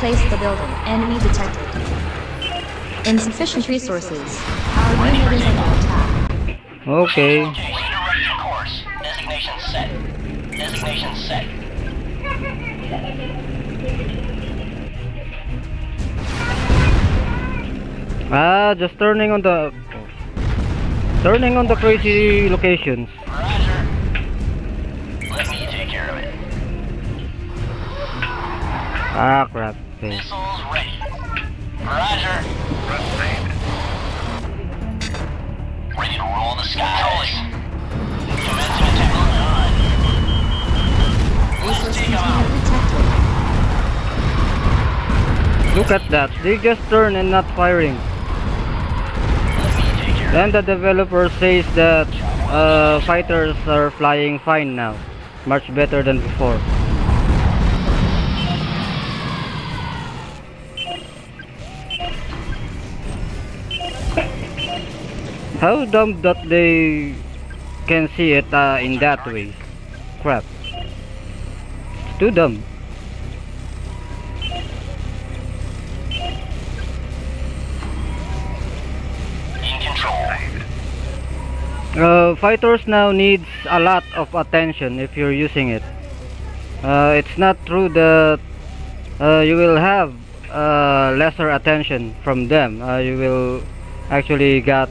place the building. Enemy detected. Insufficient resources. Our unit is under attack. Okay. Ready for course. Designation set. Designation set. Just turning on the crazy locations. Roger. Let me take care of it. Ah, crap. Okay. Missiles ready. Roger. Ready to roll the skies. Commencing attack on. Let's Resource take 'em container out. detected. Look at that. They just turn and not firing. Let me take care of Then the developer says that fighters are flying fine now. Much better than before. How dumb that they can see it in that way. Crap. It's too dumb. in control. Fighters now needs a lot of attention if you're using it. It's not true that you will have lesser attention from them. You will actually get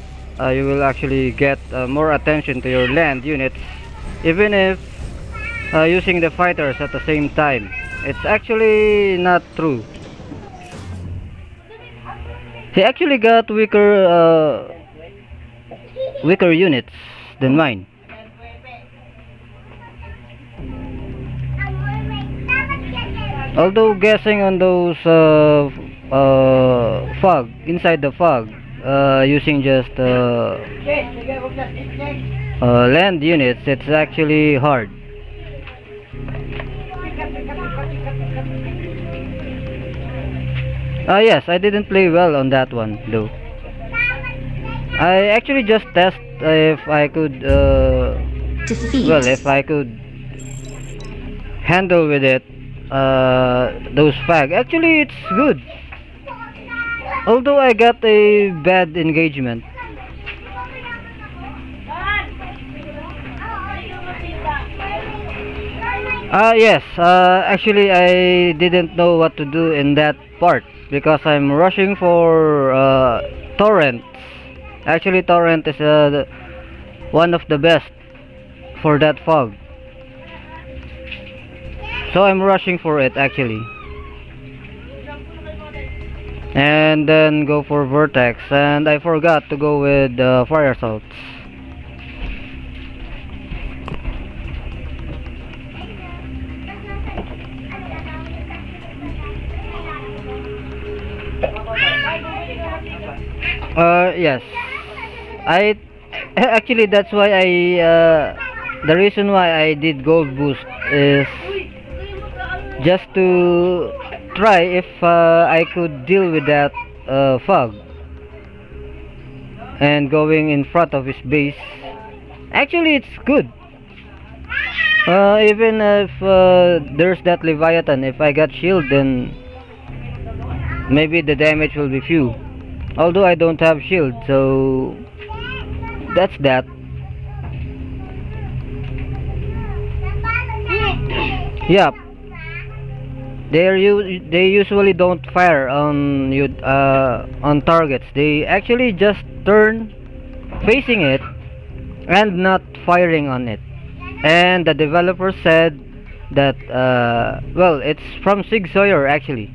more attention to your land units, even if using the fighters at the same time. It's actually not true. He actually got weaker units than mine. Although guessing on those fog inside the fog, using just land units, it's actually hard. Yes, I didn't play well on that one though. I actually just test if I could Defeat. well, if I could handle with it those fag. Actually, it's good. Although I got a bad engagement. Yes, actually I didn't know what to do in that part because I'm rushing for torrents. Actually, torrent is one of the best for that fog. So I'm rushing for it actually. And then go for vortex, and I forgot to go with fire assaults. Yes, I actually that's why the reason why I did gold boost is just to try if I could deal with that fog and going in front of his base. Actually, it's good. Even if there's that Leviathan, if I got shield, then maybe the damage will be few. Although I don't have shield, so that's that. Yep. They usually don't fire on you on targets. They actually just turn facing it and not firing on it. And the developer said that well, it's from Sig Sauer actually.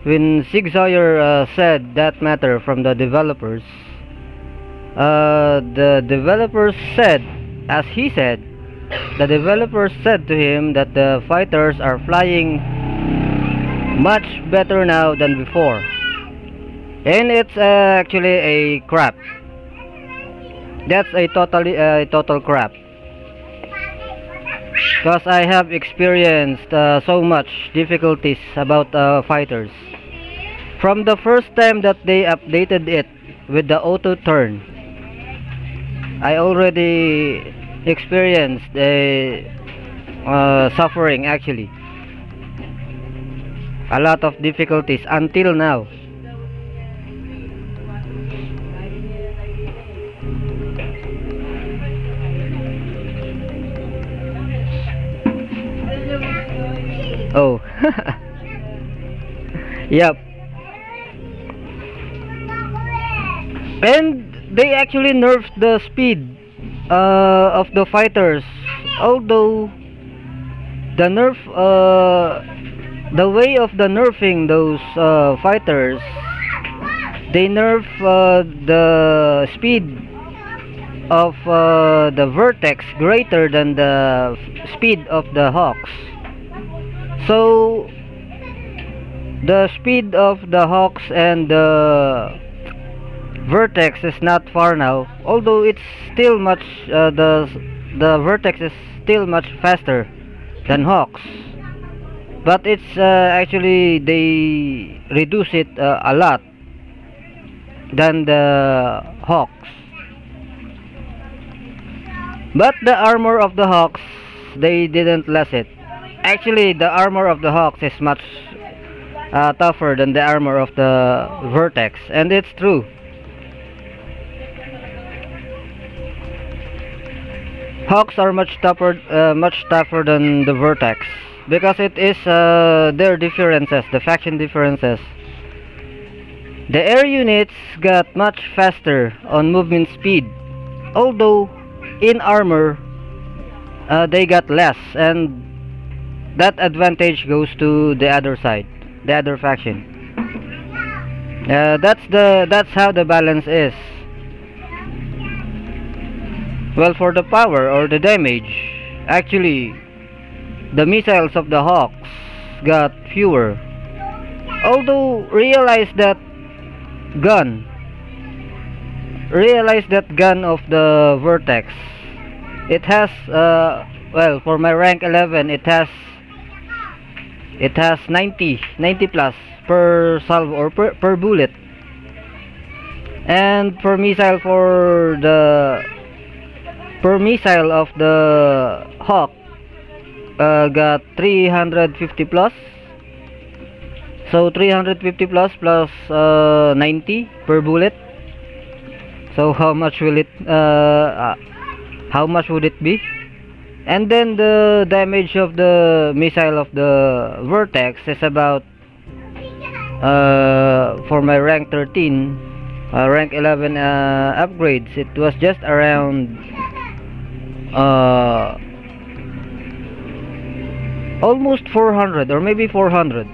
When Sig Sauer said that matter from the developers said, as he said, the developers said to him that the fighters are flying much better now than before, and it's actually a crap. That's a total crap, because I have experienced so much difficulties about fighters from the first time that they updated it with the auto turn. I already experienced a suffering actually. a lot of difficulties until now. Oh. Yep. And they actually nerfed the speed of the fighters, although the the way of the nerfing those fighters, they nerf the speed of the Vertex greater than the speed of the Hawks. So the speed of the Hawks and the Vertex is not far now, although it's still much the Vertex is still much faster than Hawks, but it's actually they reduce it a lot than the Hawks. But the armor of the Hawks, they didn't less it. Actually, the armor of the Hawks is much tougher than the armor of the Vertex, and it's true. Hawks are much tougher than the Vertex, because it is their differences, the faction differences. The air units got much faster on movement speed, although in armor they got less, and that advantage goes to the other side, the other faction. That's how the balance is. Well, for the power or the damage, actually the missiles of the Hawks got fewer, although realize that gun of the Vertex, it has well, for my rank 11, it has 90 plus per salvo or per bullet, and per missile of the Hawk got 350 plus, so 350 plus 90 per bullet. So how much will it how much would it be? And then the damage of the missile of the Vertex is about for my rank 13 rank 11 upgrades, it was just around almost 400 or maybe 400.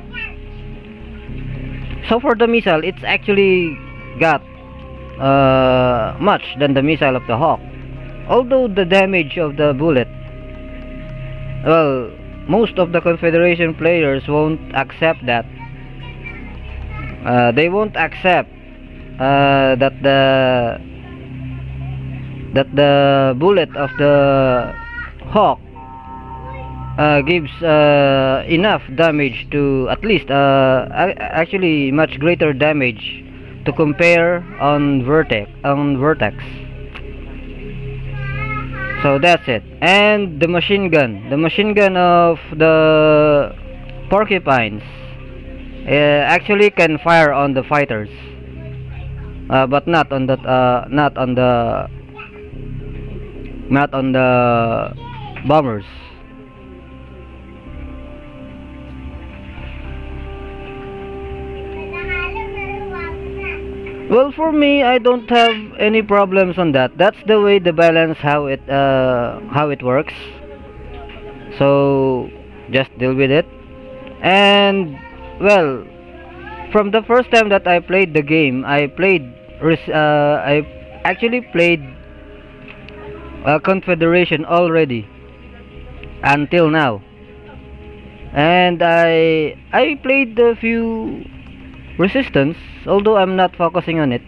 So for the missile, it's actually got much than the missile of the Hawk, although the damage of the bullet, well, most of the Confederation players won't accept that. They won't accept that the bullet of the Hawk gives enough damage to at least actually much greater damage to compare on Vertex. So that's it. And the machine gun of the Porcupines actually can fire on the fighters, but not on the bombers. Well, for me, I don't have any problems on that. That's the way the balance how it works. So just deal with it. And well, from the first time that I played the game, I actually played Confederation already until now, and I played a few Resistance, although I'm not focusing on it.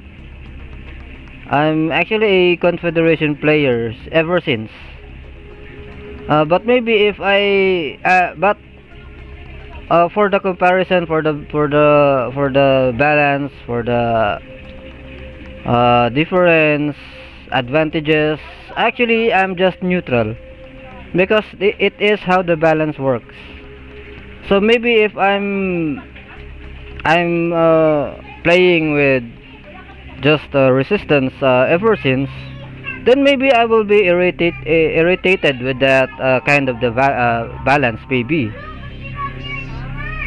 I'm actually a Confederation player ever since. But maybe if I for the comparison, for the balance, for the difference, advantages, actually I'm just neutral, because it is how the balance works. So maybe if I'm I'm playing with just resistance ever since, then maybe I will be irritated with that kind of the balance maybe.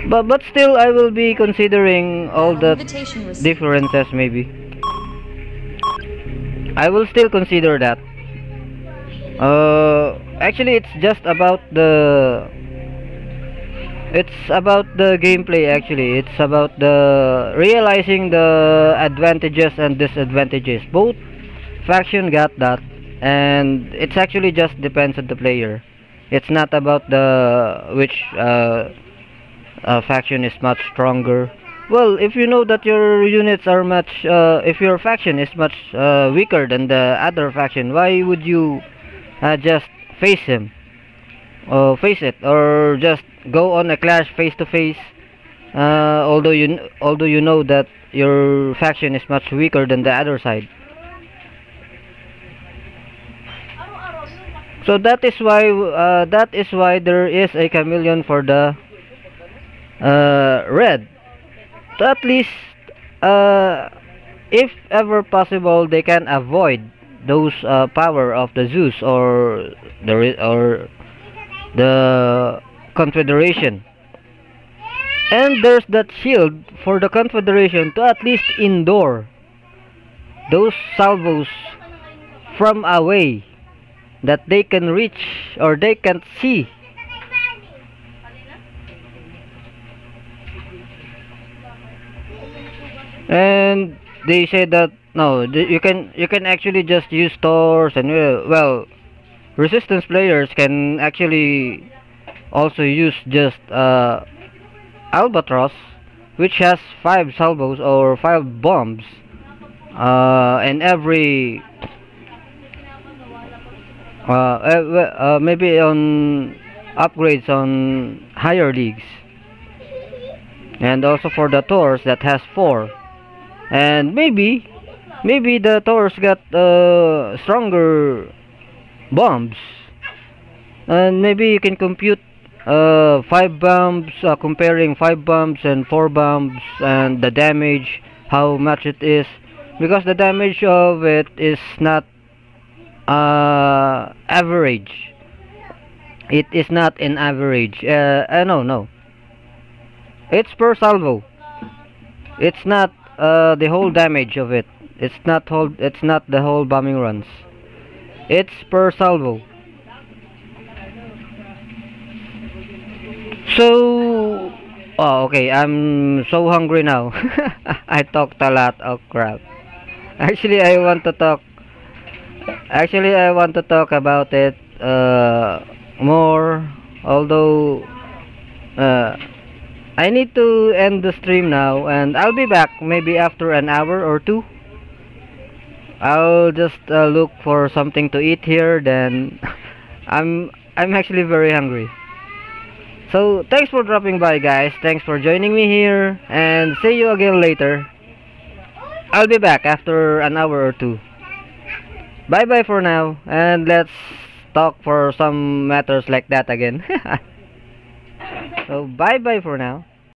But still I will be considering all the Invitation received. differences maybe. I will still consider that. Actually, it's about the gameplay. Actually, it's about the realizing the advantages and disadvantages. Both faction got that, and it's actually just depends on the player. It's not about the which faction is much stronger. Well, if you know that your units are much, if your faction is much weaker than the other faction, why would you just face him, or face it, or just go on a clash face to face? Although you know that your faction is much weaker than the other side. So that is why there is a chameleon for the red. So at least, if ever possible, they can avoid those power of the Zeus or the Confederation. And there's that shield for the Confederation to at least endure those salvos from away, that they can reach or they can see. And they say that no, you can actually just use Thors, and well, resistance players can actually also use just Albatross, which has 5 salvos or 5 bombs in every maybe on upgrades on higher leagues, and also for the Thors that has 4. And maybe the Thors got stronger bombs, and maybe you can compute 5 bombs, comparing 5 bombs and 4 bombs, and the damage, how much it is, because the damage of it is not average. It is not an average. No, it's per salvo. It's not the whole damage of it. It's not the whole bombing runs. It's per salvo. So, oh, okay, I'm so hungry now. I talked a lot of crap. Actually, I want to talk. Actually, I want to talk about it more. Although I need to end the stream now, and I'll be back maybe after an hour or two. I'll just look for something to eat here. Then I'm actually very hungry. So thanks for dropping by, guys. Thanks for joining me here, and see you again later. I'll be back after an hour or two. Bye bye for now, and let's talk for some matters like that again. So bye bye for now.